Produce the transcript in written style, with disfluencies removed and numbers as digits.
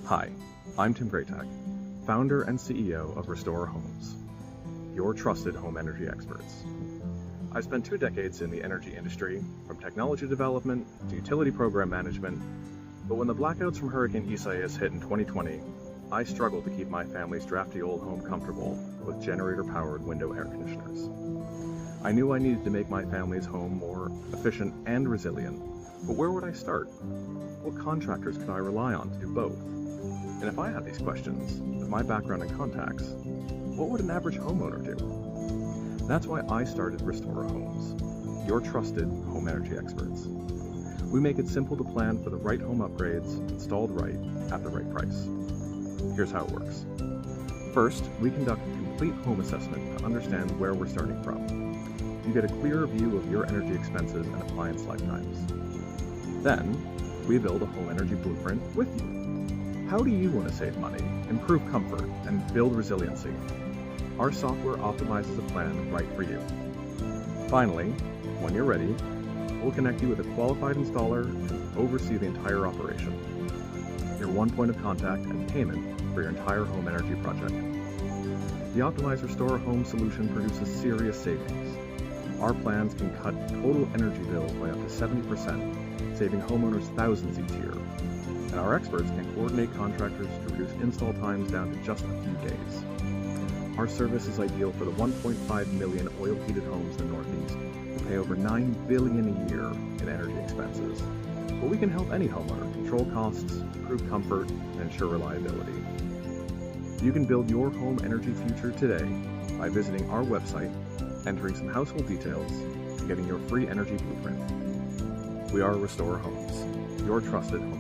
Hi, I'm Tim Graytag, founder and CEO of Restora Homes, your trusted home energy experts. I've spent 2 decades in the energy industry, from technology development to utility program management, but when the blackouts from Hurricane Isaias hit in 2020, I struggled to keep my family's drafty old home comfortable with generator-powered window air conditioners. I knew I needed to make my family's home more efficient and resilient, but where would I start? What contractors could I rely on to do both? And if I had these questions, with my background and contacts, what would an average homeowner do? That's why I started Restora Homes, your trusted home energy experts. We make it simple to plan for the right home upgrades, installed right, at the right price. Here's how it works. First, we conduct a complete home assessment to understand where we're starting from. You get a clearer view of your energy expenses and appliance lifetimes. Then, we build a home energy blueprint with you. How do you want to save money, improve comfort, and build resiliency? Our software optimizes a plan right for you. Finally, when you're ready, we'll connect you with a qualified installer and oversee the entire operation. Your one point of contact and payment for your entire home energy project. The optimized Restora Home solution produces serious savings. Our plans can cut total energy bills by up to 70%, saving homeowners thousands each year. And our experts can coordinate contractors to reduce install times down to just a few days. Our service is ideal for the 1.5 million oil-heated homes in the Northeast who pay over $9 billion a year in energy expenses. But we can help any homeowner control costs, improve comfort, and ensure reliability. You can build your home energy future today by visiting our website, entering some household details, and getting your free energy blueprint. We are Restora Homes, your trusted home